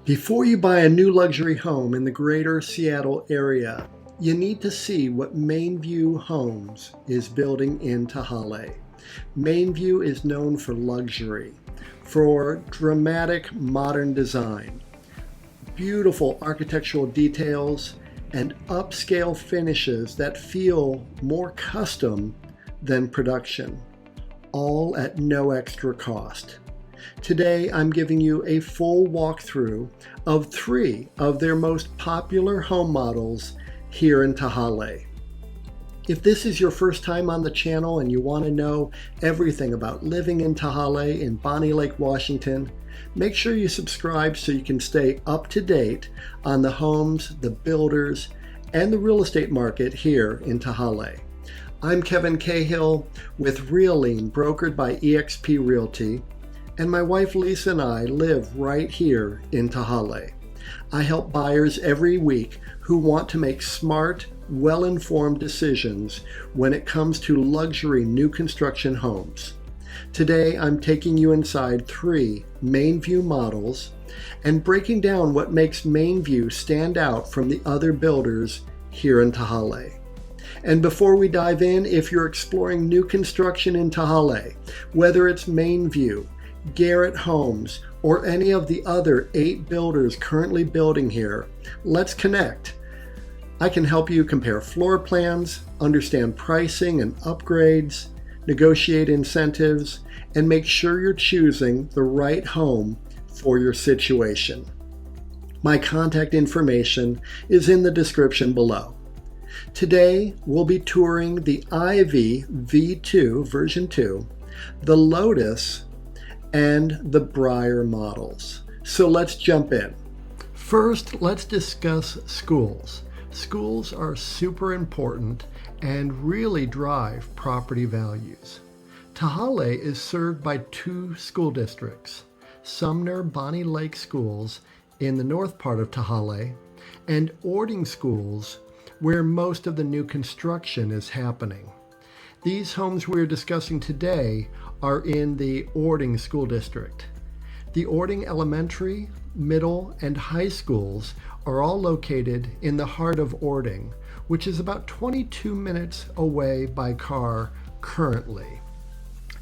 Before you buy a new luxury home in the greater Seattle area, you need to see what MainVue Homes is building in Tehaleh. MainVue is known for luxury, for dramatic modern design, beautiful architectural details, and upscale finishes that feel more custom than production, all at no extra cost. Today, I'm giving you a full walkthrough of 3 of their most popular home models here in Tehaleh. If this is your first time on the channel and you want to know everything about living in Tehaleh in Bonnie Lake, Washington, make sure you subscribe so you can stay up to date on the homes, the builders, and the real estate market here in Tehaleh. I'm Kevin Cahill with REALean, brokered by eXp Realty, and my wife Lisa and I live right here in Tehaleh. I help buyers every week who want to make smart, well-informed decisions when it comes to luxury new construction homes. Today, I'm taking you inside 3 MainVue models and breaking down what makes MainVue stand out from the other builders here in Tehaleh. And before we dive in, if you're exploring new construction in Tehaleh, whether it's MainVue, Garrett Homes, or any of the other 8 builders currently building here, let's connect. I can help you compare floor plans, understand pricing and upgrades, negotiate incentives, and make sure you're choosing the right home for your situation. My contact information is in the description below. Today, we'll be touring the Ivy V2 version 2, the Lotus, and the Briar models. So let's jump in. First, let's discuss schools. Schools are super important and really drive property values. Tehaleh is served by 2 school districts, Sumner Bonnie Lake Schools in the north part of Tehaleh, and Ording Schools, where most of the new construction is happening. These homes we're discussing today are in the Ording School District. The Ording Elementary, Middle, and High Schools are all located in the heart of Ording, which is about 22 minutes away by car currently.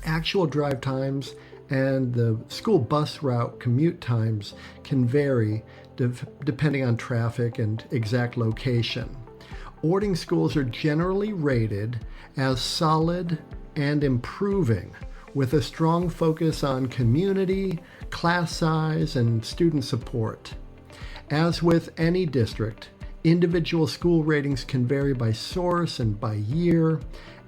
Actual drive times and the school bus route commute times can vary depending on traffic and exact location. Ording schools are generally rated as solid and improving, with a strong focus on community, class size, and student support. As with any district, individual school ratings can vary by source and by year,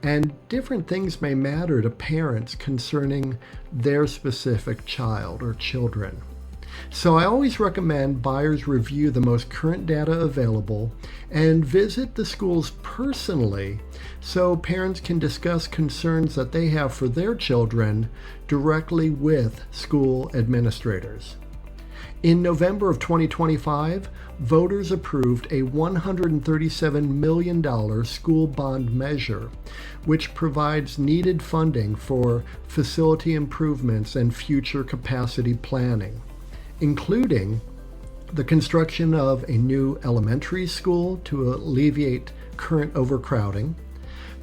and different things may matter to parents concerning their specific child or children. So I always recommend buyers review the most current data available and visit the schools personally so parents can discuss concerns that they have for their children directly with school administrators. In November of 2025, voters approved a $137 million school bond measure, which provides needed funding for facility improvements and future capacity planning, including the construction of a new elementary school to alleviate current overcrowding,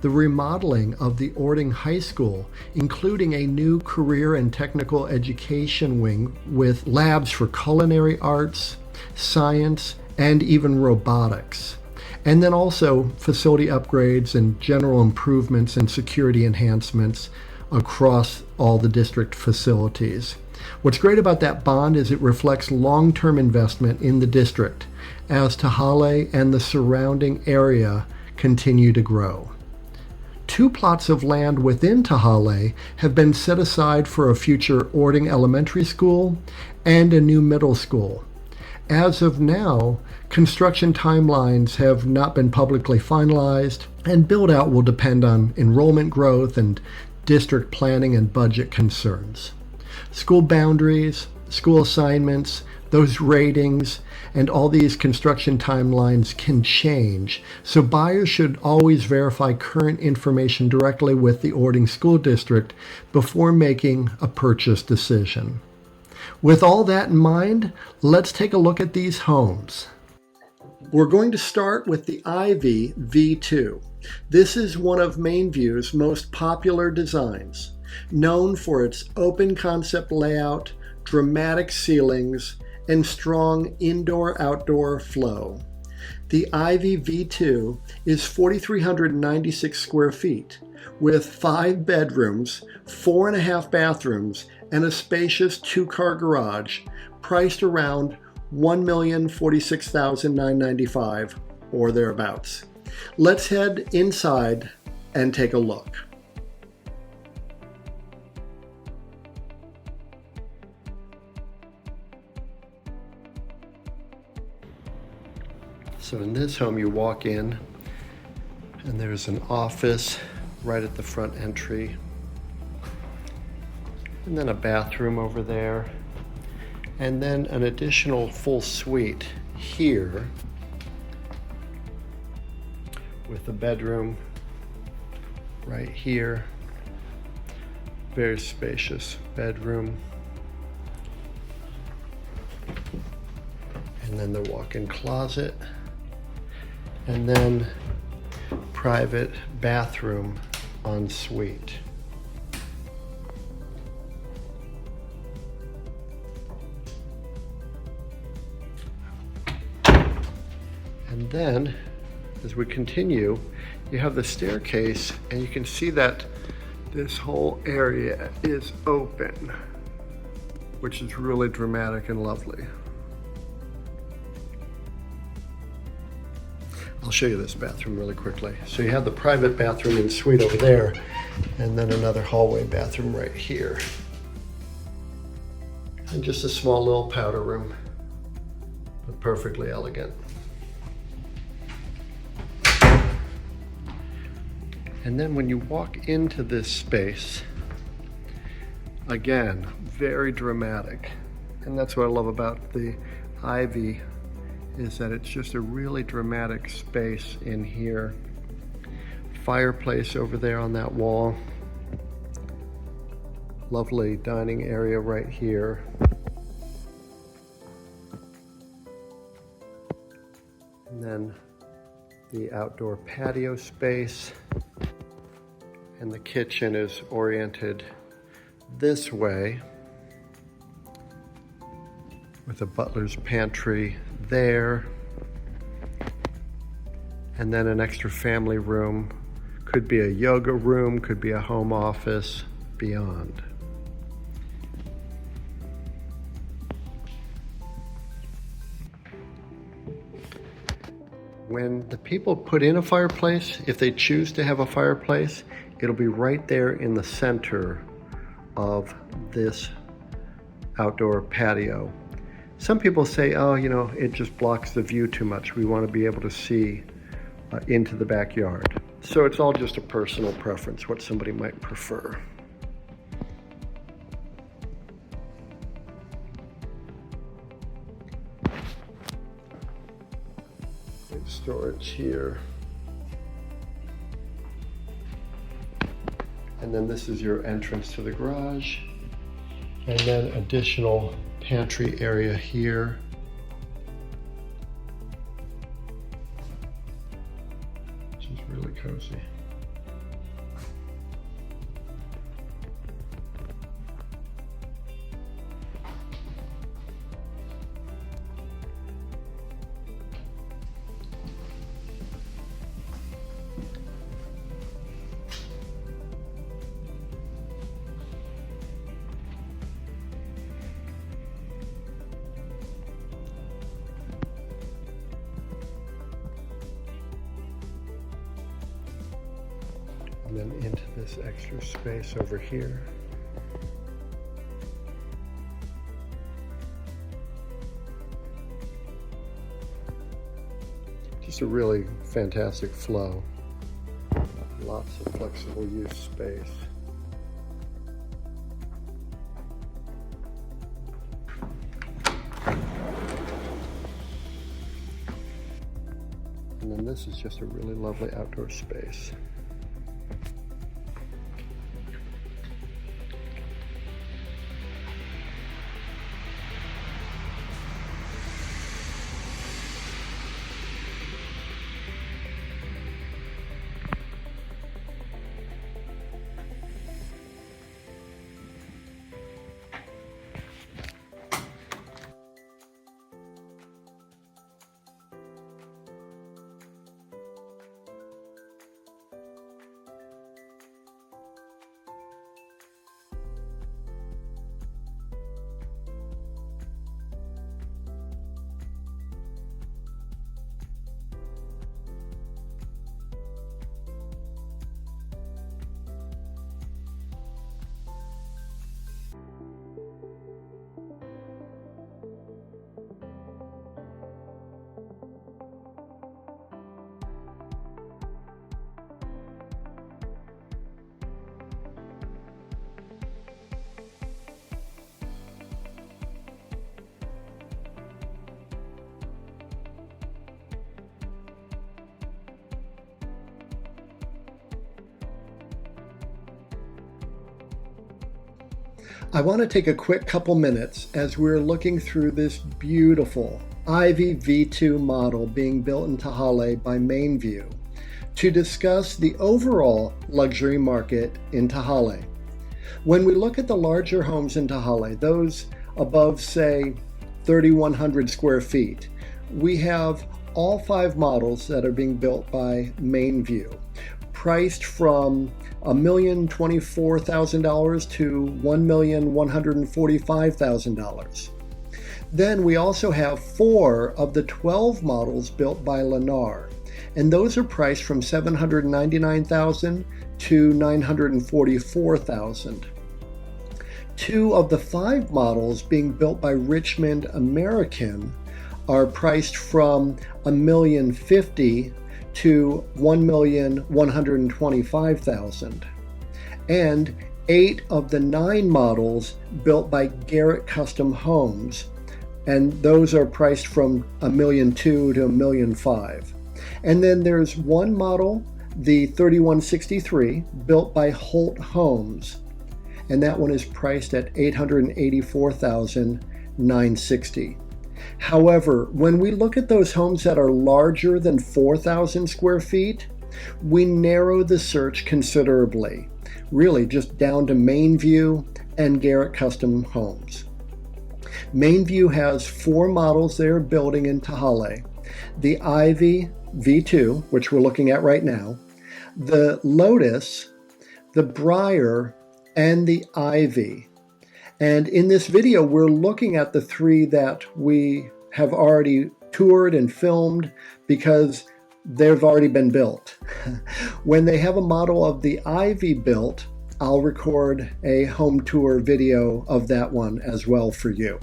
the remodeling of the Ording High School, including a new career and technical education wing with labs for culinary arts, science, and even robotics, and then also facility upgrades and general improvements and security enhancements across all the district facilities. What's great about that bond is it reflects long-term investment in the district as Tehaleh and the surrounding area continue to grow. 2 plots of land within Tehaleh have been set aside for a future Ording Elementary School and a new middle school. As of now, construction timelines have not been publicly finalized, and build-out will depend on enrollment growth and district planning and budget concerns. School boundaries, school assignments, those ratings, and all these construction timelines can change, so buyers should always verify current information directly with the Ording School District before making a purchase decision. With all that in mind, let's take a look at these homes. We're going to start with the Ivy V2. This is one of MainVue's most popular designs, known for its open concept layout, dramatic ceilings, and strong indoor-outdoor flow. The Ivy V2 is 4,396 square feet with 5 bedrooms, 4.5 bathrooms, and a spacious 2-car garage, priced around $1,046,995 or thereabouts. Let's head inside and take a look. So in this home, you walk in and there's an office right at the front entry, and then a bathroom over there, and then an additional full suite here with a bedroom right here. Very spacious bedroom. And then the walk-in closet, and then private bathroom ensuite. And then, as we continue, you have the staircase, and you can see that this whole area is open, which is really dramatic and lovely. I'll show you this bathroom really quickly. So you have the private bathroom and suite over there, and then another hallway bathroom right here. And just a small little powder room, but perfectly elegant. And then when you walk into this space, again, very dramatic. And that's what I love about the Ivy, is that it's just a really dramatic space in here. Fireplace over there on that wall. Lovely dining area right here. And then the outdoor patio space. And the kitchen is oriented this way, with a butler's pantry there, and then an extra family room. Could be a yoga room, could be a home office, beyond. When the people put in a fireplace, if they choose to have a fireplace, it'll be right there in the center of this outdoor patio. Some people say, oh, you know, it just blocks the view too much. We want to be able to see into the backyard. So it's all just a personal preference, what somebody might prefer. Storage here. And then this is your entrance to the garage. And then additional pantry area here. Which is really cozy. And then into this extra space over here. Just a really fantastic flow. Lots of flexible use space. And then this is just a really lovely outdoor space. I want to take a quick couple minutes as we're looking through this beautiful Ivy V2 model being built in Tehaleh by MainVue to discuss the overall luxury market in Tehaleh. When we look at the larger homes in Tehaleh, those above, say, 3,100 square feet, we have all 5 models that are being built by MainVue, priced from $1,024,000 to $1,145,000. Then we also have 4 of the 12 models built by Lennar, and those are priced from $799,000 to $944,000. 2 of the 5 models being built by Richmond American are priced from $1,050,000 to $1,125,000. And 8 of the 9 models built by Garrett Custom Homes, and those are priced from $1,200,000 to $1,500,000. And then there's 1 model, the 3163, built by Holt Homes, and that one is priced at $884,960. However, when we look at those homes that are larger than 4,000 square feet, we narrow the search considerably, really just down to MainVue and Garrett Custom Homes. MainVue has 4 models they are building in Tehaleh: the Ivy V2, which we're looking at right now, the Lotus, the Briar, and the Ivy. And in this video, we're looking at the 3 that we have already toured and filmed because they've already been built. When they have a model of the Ivy built, I'll record a home tour video of that one as well for you.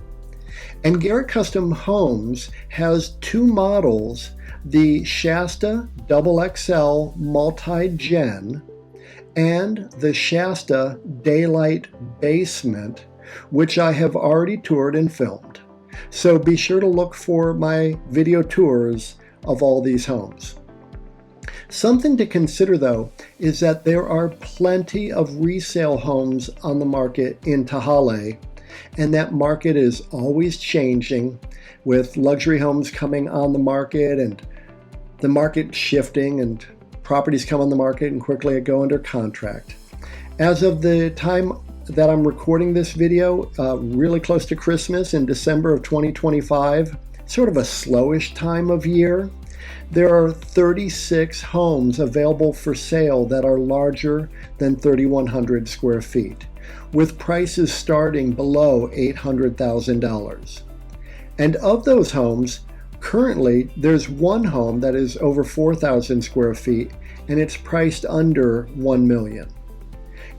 And Garrett Custom Homes has 2 models, the Shasta XXL Multi-Gen and the Shasta Daylight Basement, which I have already toured and filmed. So be sure to look for my video tours of all these homes. Something to consider, though, is that there are plenty of resale homes on the market in Tehaleh, and that market is always changing with luxury homes coming on the market and the market shifting and properties come on the market and quickly go under contract. As of the time that I'm recording this video, really close to Christmas in December of 2025, sort of a slowish time of year, there are 36 homes available for sale that are larger than 3,100 square feet, with prices starting below $800,000. And of those homes, currently there's 1 home that is over 4,000 square feet, and it's priced under $1 million.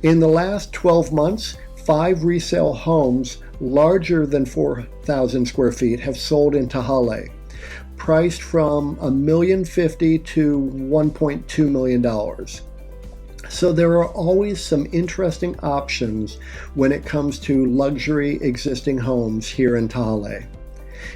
In the last 12 months, 5 resale homes larger than 4,000 square feet have sold in Tehaleh, priced from $1,050,000 to $1.2 million. So there are always some interesting options when it comes to luxury existing homes here in Tehaleh.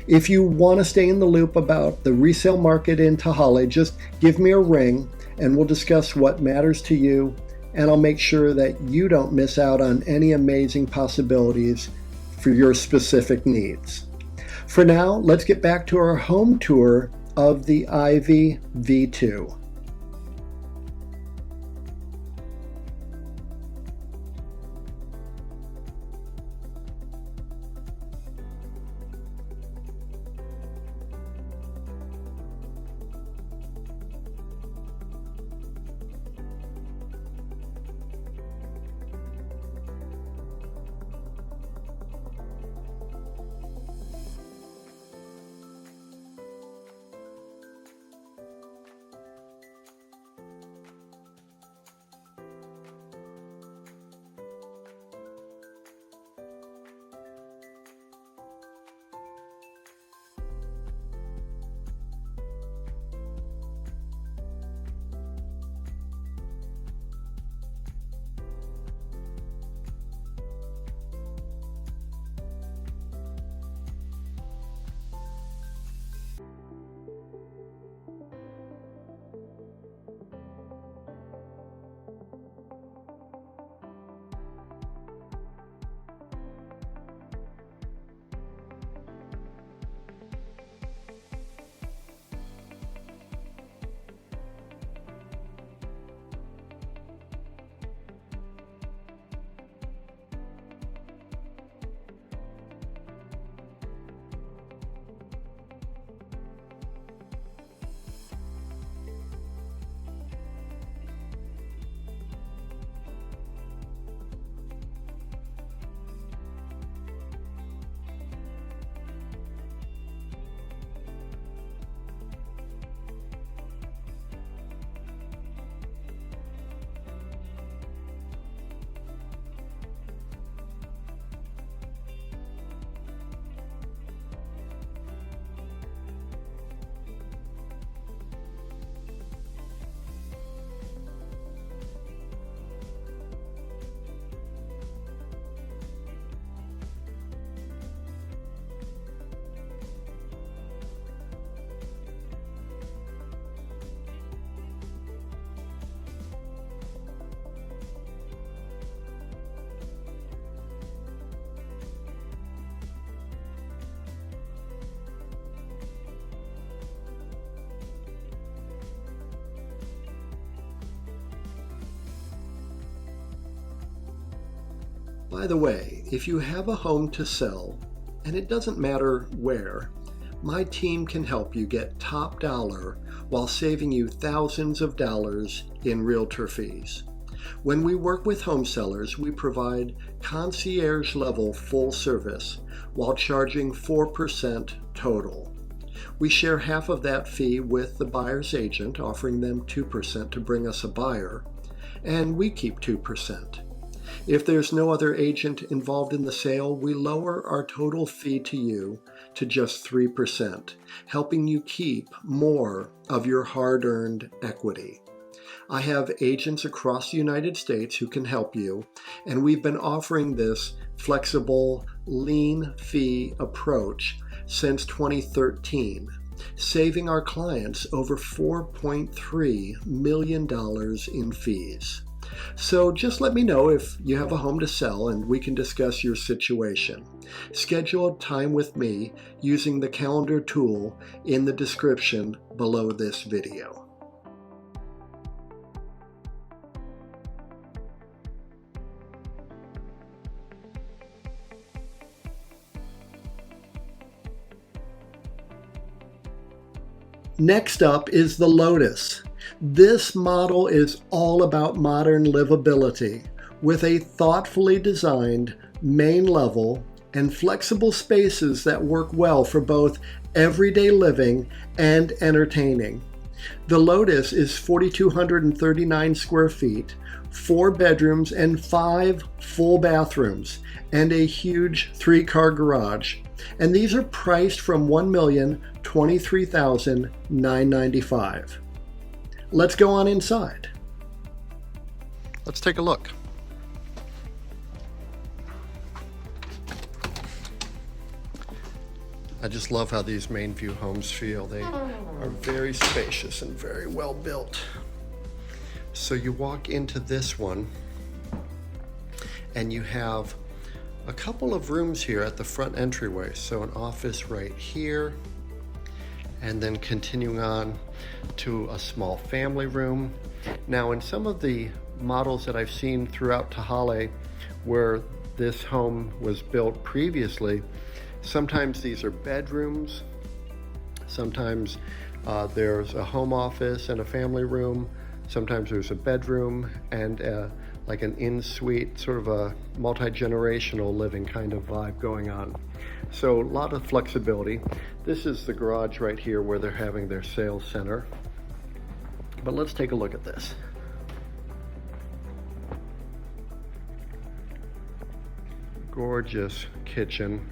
If you want to stay in the loop about the resale market in Tehaleh, just give me a ring and we'll discuss what matters to you, and I'll make sure that you don't miss out on any amazing possibilities for your specific needs. For now, let's get back to our home tour of the Ivy V2. By the way, if you have a home to sell, and it doesn't matter where, my team can help you get top dollar while saving you thousands of dollars in realtor fees. When we work with home sellers, we provide concierge-level full service while charging 4% total. We share half of that fee with the buyer's agent, offering them 2% to bring us a buyer, and we keep 2%. If there's no other agent involved in the sale, we lower our total fee to you to just 3%, helping you keep more of your hard-earned equity. I have agents across the United States who can help you, and we've been offering this flexible, lean fee approach since 2013, saving our clients over $4.3 million in fees. So just let me know if you have a home to sell and we can discuss your situation. Schedule a time with me using the calendar tool in the description below this video. Next up is the Lotus. This model is all about modern livability with a thoughtfully designed main level and flexible spaces that work well for both everyday living and entertaining. The Lotus is 4,239 square feet, 4 bedrooms and 5 full bathrooms, and a huge 3-car garage. And these are priced from $1,023,995. Let's go on inside. Let's take a look. I just love how these MainVue homes feel. They are very spacious and very well built. So you walk into this one and you have a couple of rooms here at the front entryway. So an office right here, and then continuing on to a small family room. Now in some of the models that I've seen throughout Tehaleh where this home was built previously, sometimes these are bedrooms, sometimes there's a home office and a family room, sometimes there's a bedroom and like an in-suite, sort of a multi-generational living kind of vibe going on. So a lot of flexibility. This is the garage right here where they're having their sales center. But let's take a look at this. Gorgeous kitchen,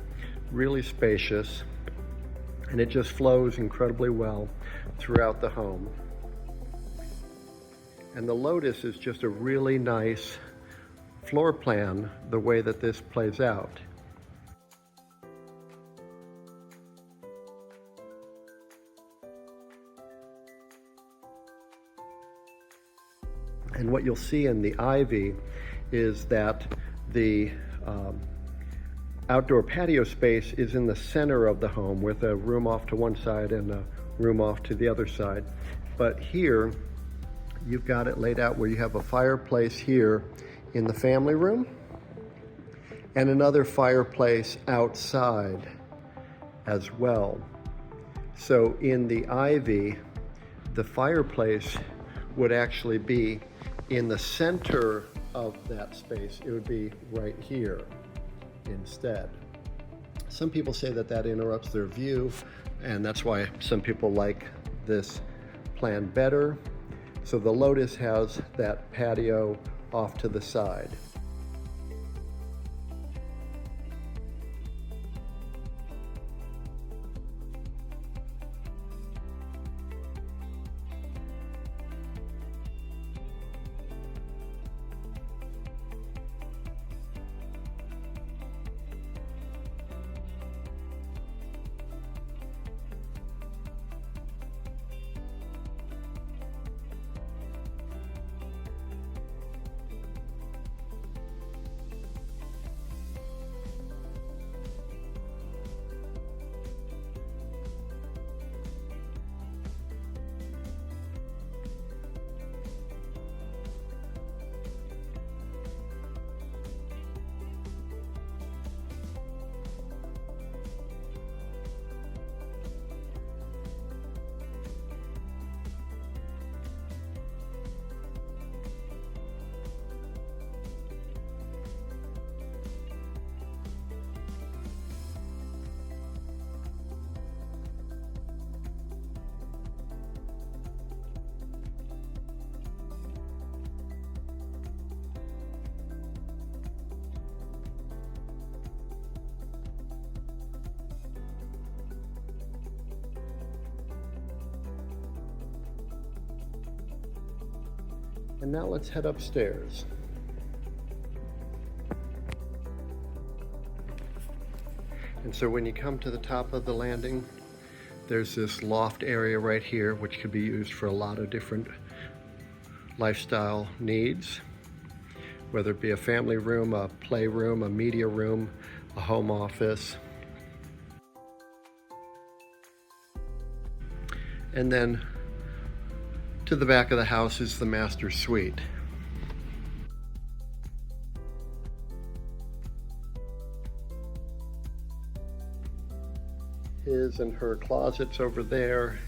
really spacious, and it just flows incredibly well throughout the home. And the Lotus is just a really nice floor plan, the way that this plays out. And what you'll see in the Ivy is that the outdoor patio space is in the center of the home with a room off to one side and a room off to the other side. But here, you've got it laid out where you have a fireplace here in the family room and another fireplace outside as well. So in the Ivy, the fireplace would actually be in the center of that space. It would be right here instead. Some people say that that interrupts their view, and that's why some people like this plan better. So the Lotus has that patio off to the side. And now let's head upstairs. And so when you come to the top of the landing, there's this loft area right here, which could be used for a lot of different lifestyle needs, whether it be a family room, a playroom, a media room, a home office. And then to the back of the house is the master suite. His and her closets over there.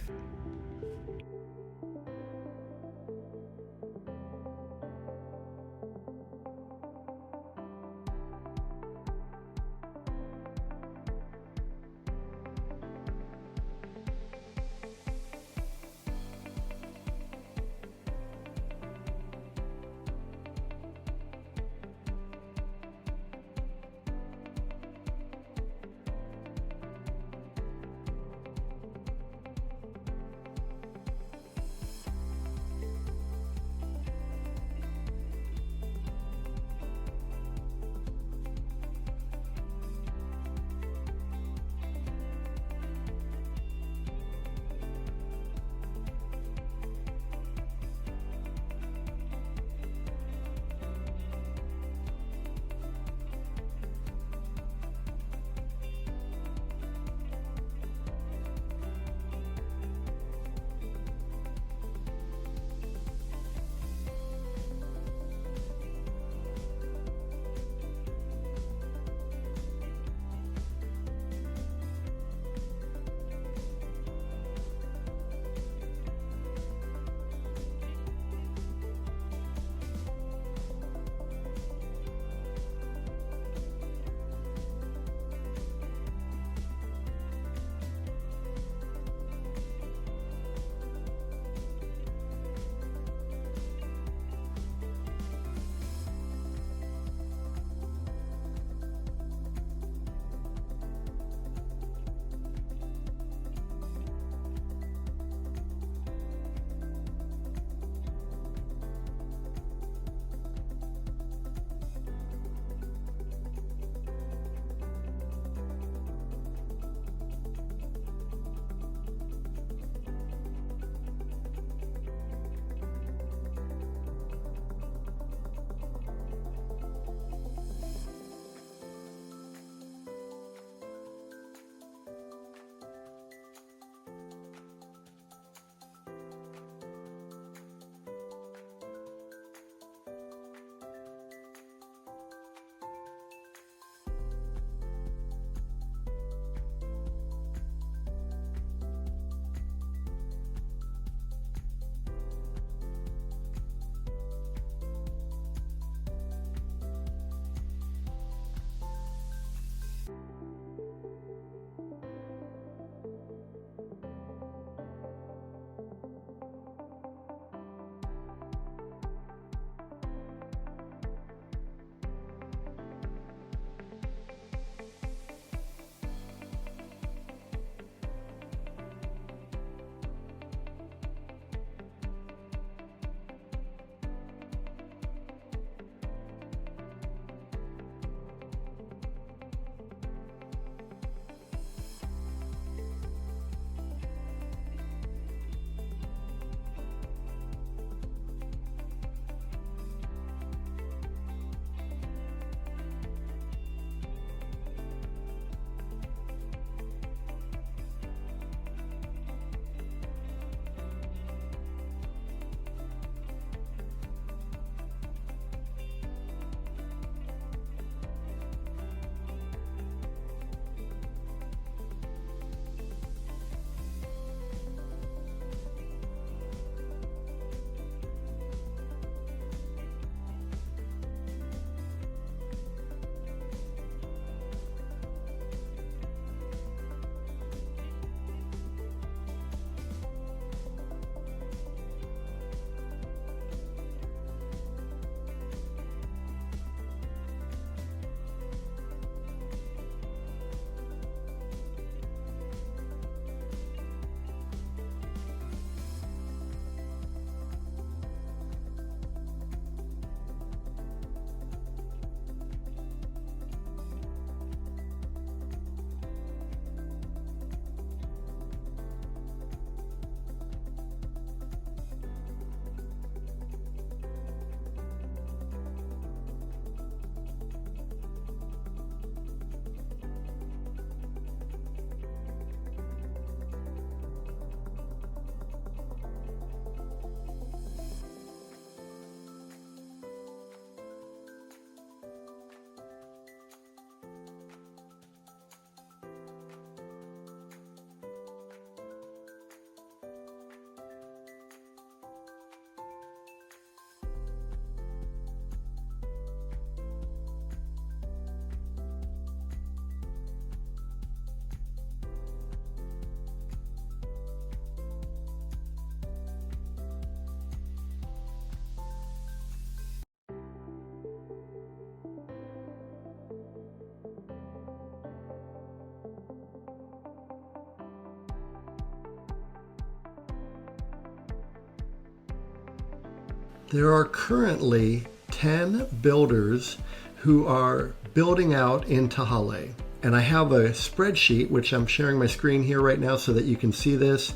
There are currently 10 builders who are building out in Tehaleh. And I have a spreadsheet, which I'm sharing my screen here right now so that you can see this.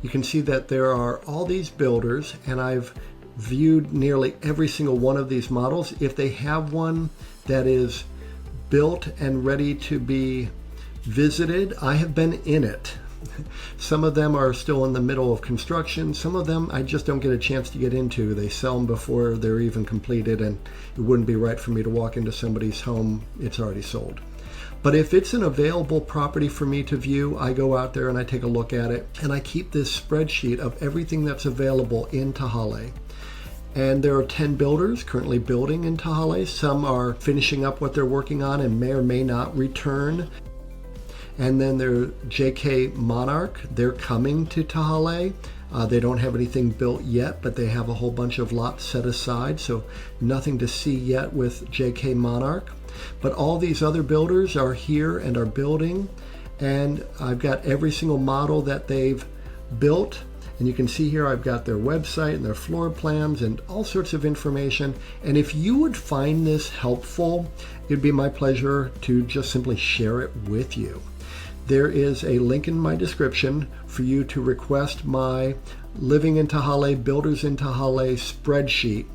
You can see that there are all these builders, and I've viewed nearly every single one of these models. If they have one that is built and ready to be visited, I have been in it. Some of them are still in the middle of construction. Some of them I just don't get a chance to get into. They sell them before they're even completed, and it wouldn't be right for me to walk into somebody's home. It's already sold. But if it's an available property for me to view, I go out there and I take a look at it, and I keep this spreadsheet of everything that's available in Tehaleh. And there are 10 builders currently building in Tehaleh. Some are finishing up what they're working on and may or may not return. And then there's JK Monarch. They're coming to Tehaleh. They don't have anything built yet, but they have a whole bunch of lots set aside, so nothing to see yet with JK Monarch. But all these other builders are here and are building, and I've got every single model that they've built. And you can see here I've got their website and their floor plans and all sorts of information. And if you would find this helpful, it'd be my pleasure to just simply share it with you. There is a link in my description for you to request my Living in Tehaleh, Builders in Tehaleh spreadsheet.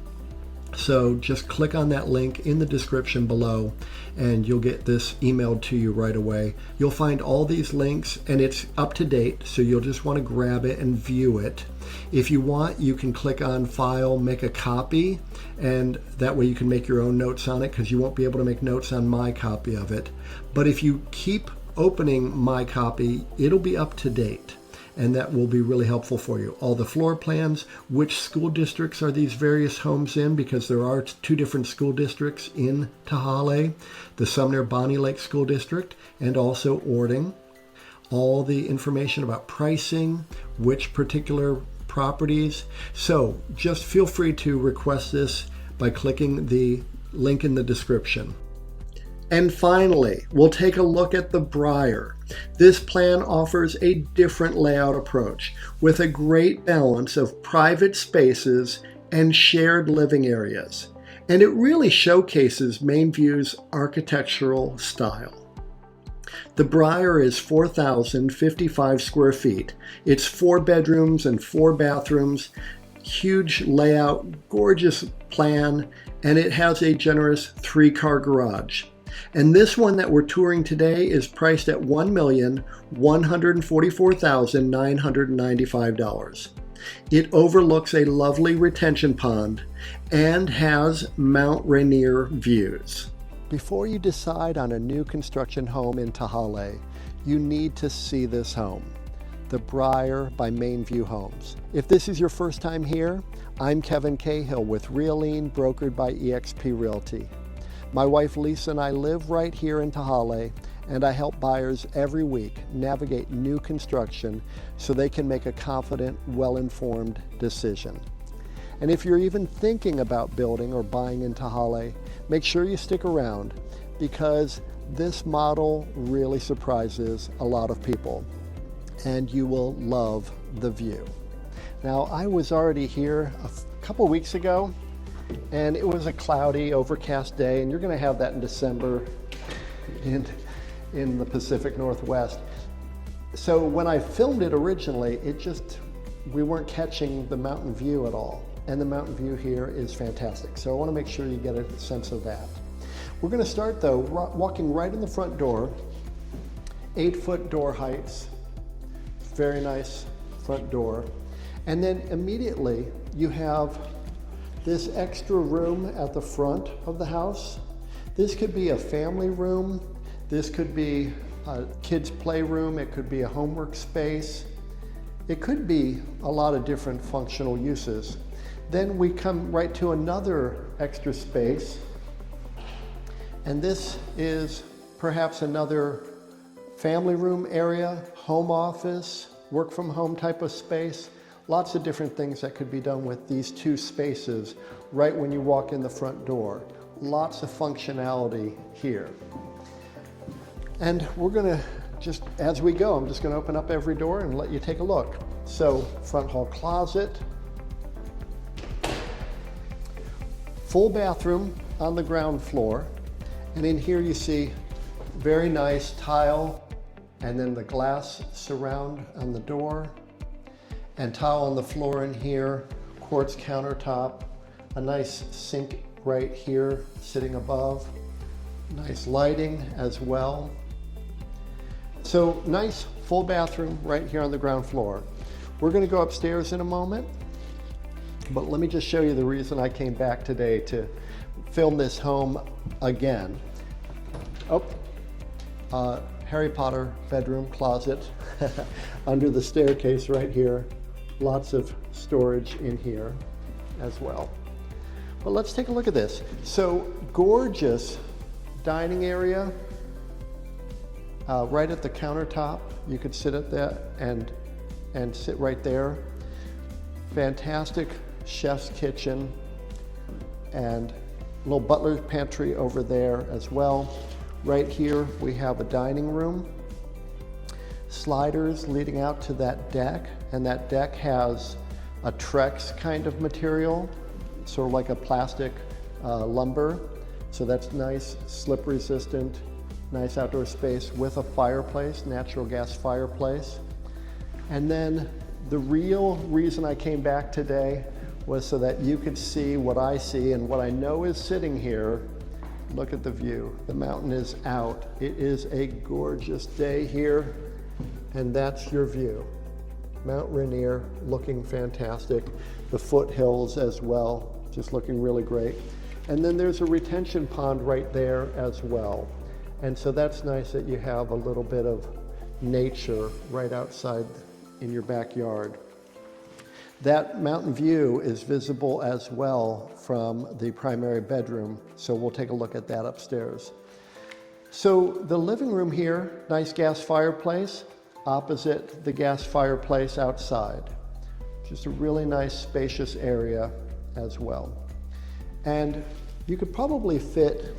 So just click on that link in the description below and you'll get this emailed to you right away. You'll find all these links and it's up to date, so you'll just want to grab it and view it. If you want, you can click on File, make a copy, and that way you can make your own notes on it, because you won't be able to make notes on my copy of it. But if you keep opening my copy, it'll be up to date. And that will be really helpful for you. All the floor plans, which school districts are these various homes in, because there are 2 different school districts in Tehaleh, the Sumner Bonnie Lake School District and also Ording. All the information about pricing, which particular properties. So just feel free to request this by clicking the link in the description. And finally, we'll take a look at the Briar. This plan offers a different layout approach with a great balance of private spaces and shared living areas. And it really showcases MainVue's architectural style. The Briar is 4,055 square feet. It's 4 bedrooms and 4 bathrooms, huge layout, gorgeous plan, and it has a generous 3-car garage. And this one that we're touring today is priced at $1,144,995. It overlooks a lovely retention pond and has Mount Rainier views. Before you decide on a new construction home in Tehaleh, you need to see this home, the Briar by MainVue Homes. If this is your first time here, I'm Kevin Cahill with REALean, brokered by eXp Realty. My wife Lisa and I live right here in Tehaleh, and I help buyers every week navigate new construction so they can make a confident, well-informed decision. And if you're even thinking about building or buying in Tehaleh, make sure you stick around, because this model really surprises a lot of people, and you will love the view. Now, I was already here a couple weeks ago, and it was a cloudy, overcast day, and you're going to have that in December in the Pacific Northwest. So when I filmed it originally, we weren't catching the mountain view at all. And the mountain view here is fantastic. So I want to make sure you get a sense of that. We're going to start though, walking right in the front door, 8-foot door heights, very nice front door. And then immediately you have this extra room at the front of the house. This could be a family room. This could be a kid's playroom. It could be a homework space. It could be a lot of different functional uses. Then we come right to another extra space. And this is perhaps another family room area, home office, work from home type of space. Lots of different things that could be done with these 2 spaces right when you walk in the front door. Lots of functionality here. And we're gonna just, as we go, I'm just gonna open up every door and let you take a look. So, front hall closet, Full bathroom on the ground floor. And in here you see very nice tile and then the glass surround on the door and tile on the floor in here, quartz countertop, a nice sink right here sitting above, nice lighting as well. So nice full bathroom right here on the ground floor. We're going to go upstairs in a moment, but let me just show you the reason I came back today to film this home again. Harry Potter bedroom closet under the staircase right here. Lots of storage in here as well. But let's take a look at this. So gorgeous dining area right at the countertop. You could sit at that and sit right there. Fantastic chef's kitchen and little butler's pantry over there as well. Right here we have a dining room, sliders leading out to that deck, and that deck has a Trex kind of material, sort of like a plastic lumber. So that's nice, slip resistant, nice outdoor space with a fireplace, natural gas fireplace. And then the real reason I came back today was so that you could see what I see and what I know is sitting here. Look at the view. The mountain is out. It is a gorgeous day here, and that's your view. Mount Rainier looking fantastic. The foothills as well, just looking really great. And then there's a retention pond right there as well. And so that's nice that you have a little bit of nature right outside in your backyard. That mountain view is visible as well from the primary bedroom, so we'll take a look at that upstairs. So the living room here, nice gas fireplace, opposite the gas fireplace outside. Just a really nice spacious area as well. And you could probably fit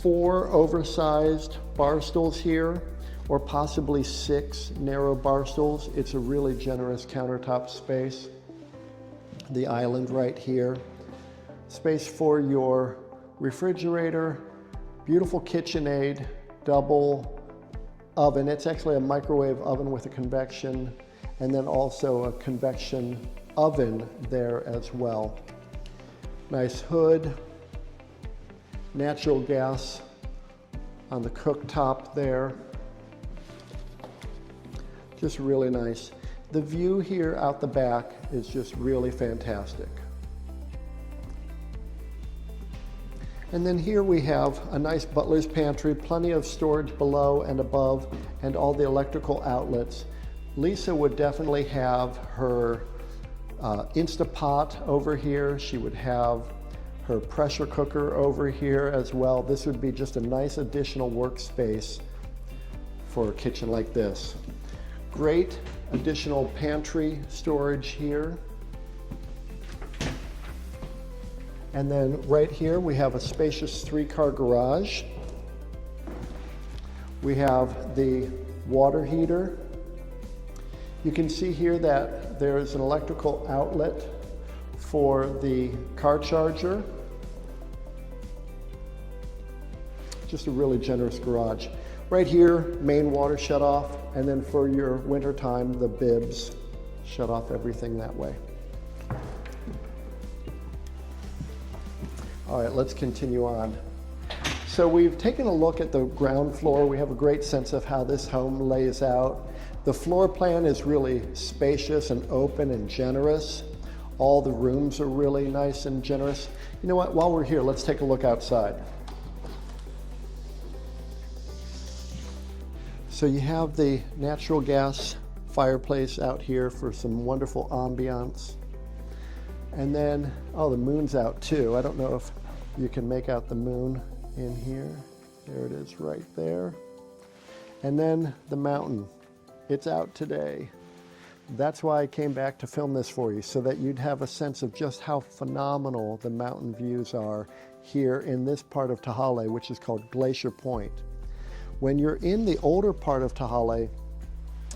4 oversized bar stools here, or possibly 6 narrow bar stools. It's a really generous countertop space. The island right here. Space for your refrigerator, beautiful KitchenAid, double oven. It's actually a microwave oven with a convection, and then also a convection oven there as well. Nice hood, natural gas on the cooktop there. Just really nice. The view here out the back is just really fantastic. And then here we have a nice butler's pantry, plenty of storage below and above, and all the electrical outlets. Lisa would definitely have her Instapot over here. She would have her pressure cooker over here as well. This would be just a nice additional workspace for a kitchen like this. Great additional pantry storage here. And then right here we have a spacious 3-car garage. We have the water heater. You can see here that there is an electrical outlet for the car charger. Just a really generous garage. Right here, main water shut off, and then for your winter time, the bibs shut off everything that way. All right, let's continue on. So we've taken a look at the ground floor. We have a great sense of how this home lays out. The floor plan is really spacious and open and generous. All the rooms are really nice and generous. You know what, while we're here, let's take a look outside. So you have the natural gas fireplace out here for some wonderful ambiance. And then, oh, the moon's out too. I don't know if you can make out the moon in here. There it is right there. And then the mountain. It's out today. That's why I came back to film this for you, so that you'd have a sense of just how phenomenal the mountain views are here in this part of Tehaleh, which is called Glacier Point. When you're in the older part of Tehaleh,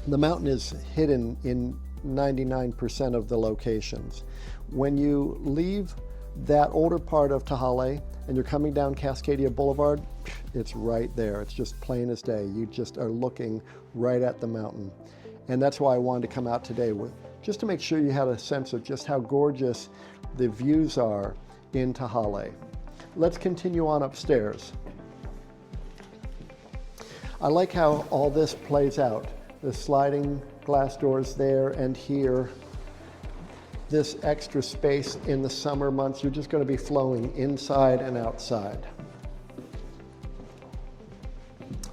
the mountain is hidden in 99% of the locations. When you leave that older part of Tehaleh and you're coming down Cascadia Boulevard, it's right there. It's just plain as day. You just are looking right at the mountain. And that's why I wanted to come out today, just to make sure you had a sense of just how gorgeous the views are in Tehaleh. Let's continue on upstairs. I like how all this plays out. The sliding glass doors there and here. This extra space in the summer months, you're just going to be flowing inside and outside.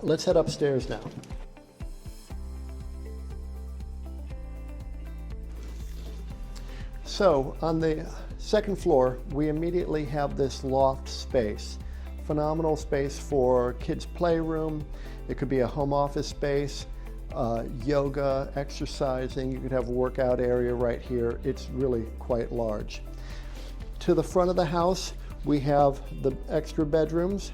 Let's head upstairs now. So on the second floor, we immediately have this loft space. Phenomenal space for kids' playroom. It could be a home office space, yoga, exercising. You could have a workout area right here. It's really quite large. To the front of the house, we have the extra bedrooms.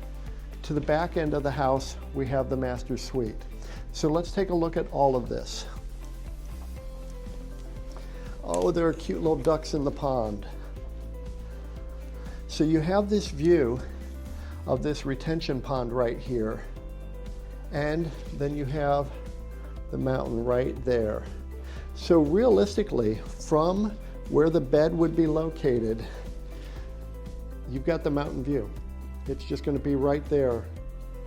To the back end of the house, we have the master suite. So let's take a look at all of this. Oh, there are cute little ducks in the pond. So you have this view of this retention pond right here. And then you have the mountain right there. So realistically, from where the bed would be located, you've got the mountain view. It's just going to be right there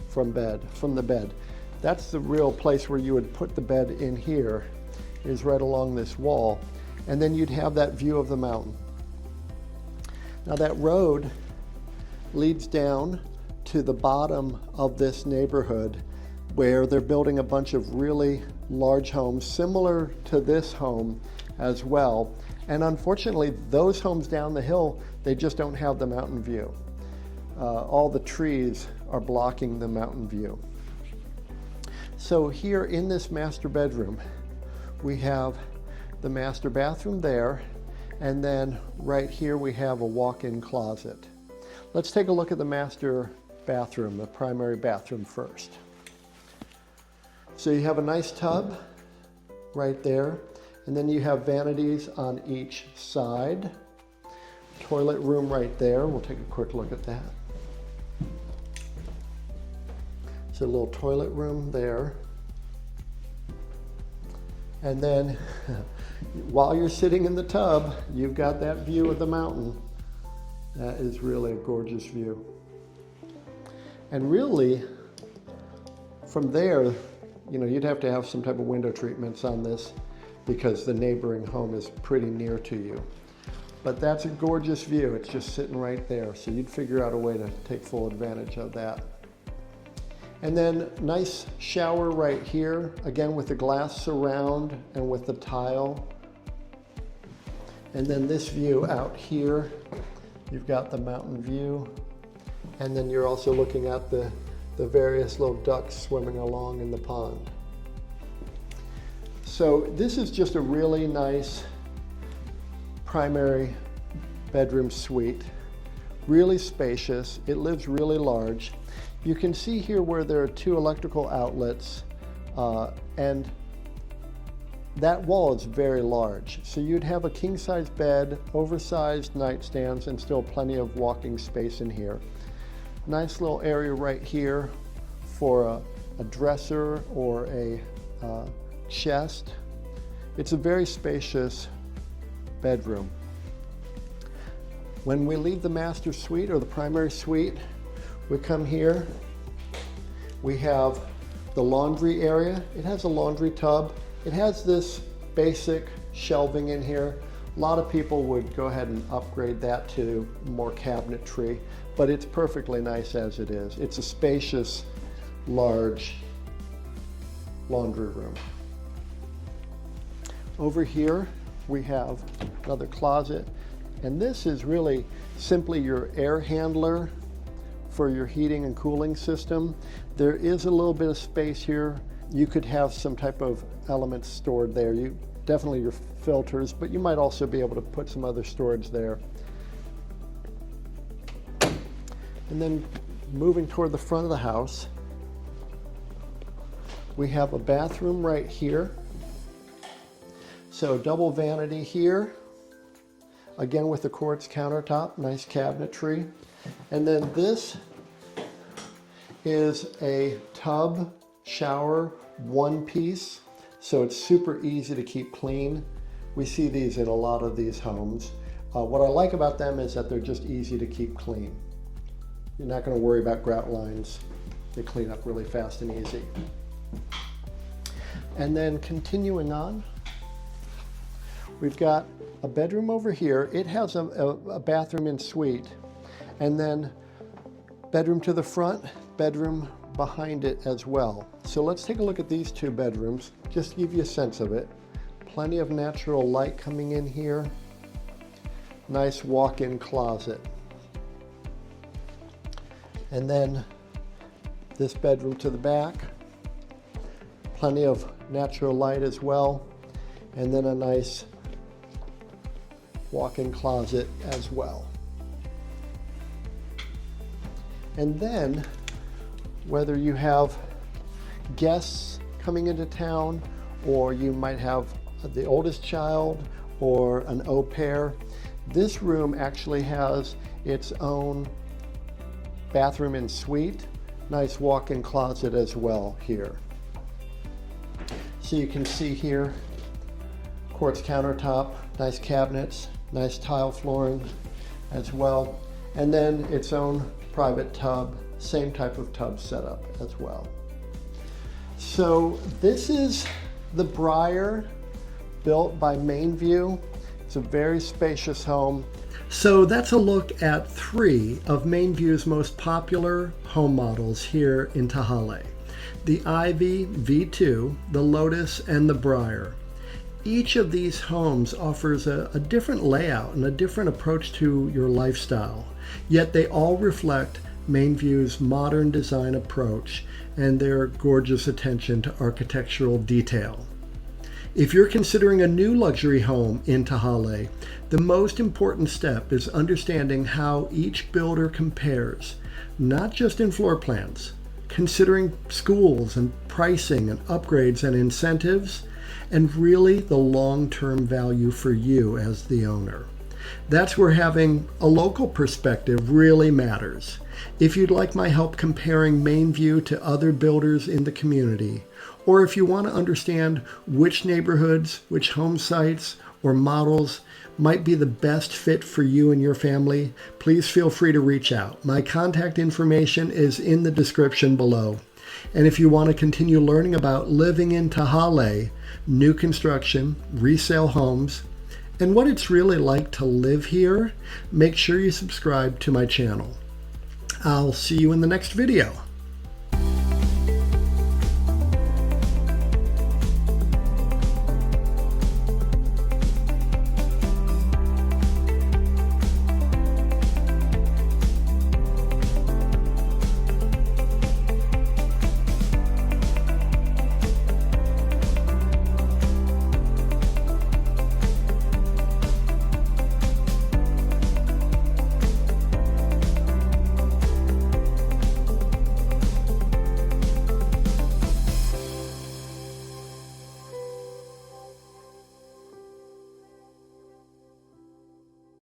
from the bed. That's the real place where you would put the bed in here, is right along this wall. And then you'd have that view of the mountain. Now that road leads down to the bottom of this neighborhood where they're building a bunch of really large homes similar to this home as well. And unfortunately, those homes down the hill, they just don't have the mountain view. All the trees are blocking the mountain view. So here in this master bedroom, we have the master bathroom there, and then right here we have a walk-in closet. Let's take a look at the master bathroom, the primary bathroom first. So you have a nice tub right there, and then you have vanities on each side. Toilet room right there. We'll take a quick look at that. So a little toilet room there. And then while you're sitting in the tub, you've got that view of the mountain. That is really a gorgeous view. And really, from there, you'd have to have some type of window treatments on this because the neighboring home is pretty near to you. But that's a gorgeous view. It's just sitting right there. So you'd figure out a way to take full advantage of that. And then nice shower right here, again with the glass surround and with the tile. And then this view out here, you've got the mountain view. And then you're also looking at the various little ducks swimming along in the pond. So this is just a really nice primary bedroom suite. Really spacious. It lives really large. You can see here where there are two electrical outlets, and that wall is very large. So you'd have a king-size bed, oversized nightstands, and still plenty of walking space in here. Nice little area right here for a dresser or a chest. It's a very spacious bedroom. When we leave the master suite or the primary suite, we come here, we have the laundry area. It has a laundry tub. It has this basic shelving in here. A lot of people would go ahead and upgrade that to more cabinetry, but it's perfectly nice as it is. It's a spacious, large laundry room. Over here, we have another closet, and this is really simply your air handler for your heating and cooling system. There is a little bit of space here. You could have some type of elements stored there. Definitely your filters, but you might also be able to put some other storage there. And then moving toward the front of the house, we have a bathroom right here. So double vanity here, again with the quartz countertop, nice cabinetry. And then this is a tub shower one piece, so it's super easy to keep clean. We see these in a lot of these homes. What I like about them is that they're just easy to keep clean. You're not going to worry about grout lines. They clean up really fast and easy. And then continuing on, we've got a bedroom over here. It has a bathroom en suite, and then bedroom to the front, bedroom behind it as well. So let's take a look at these two bedrooms, just to give you a sense of it. Plenty of natural light coming in here. Nice walk-in closet. And then this bedroom to the back. Plenty of natural light as well. And then a nice walk-in closet as well. And then, whether you have guests coming into town, or you might have the oldest child or an au pair, this room actually has its own bathroom en suite. Nice walk-in closet as well here. So you can see here, quartz countertop, nice cabinets, nice tile flooring as well, and then its own private tub, same type of tub setup as well. So this is the Briar, built by MainVue. It's a very spacious home. So that's a look at 3 of MainVue's most popular home models here in Tehaleh: the Ivy V2, the Lotus, and the Briar. Each of these homes offers a different layout and a different approach to your lifestyle, yet they all reflect MainVue's modern design approach and their gorgeous attention to architectural detail. If you're considering a new luxury home in Tehaleh, the most important step is understanding how each builder compares, not just in floor plans, considering schools and pricing and upgrades and incentives, and really the long-term value for you as the owner. That's where having a local perspective really matters. If you'd like my help comparing MainVue to other builders in the community, or if you want to understand which neighborhoods, which home sites, or models might be the best fit for you and your family, please feel free to reach out. My contact information is in the description below. And if you want to continue learning about living in Tehaleh, new construction, resale homes, and what it's really like to live here, make sure you subscribe to my channel. I'll see you in the next video.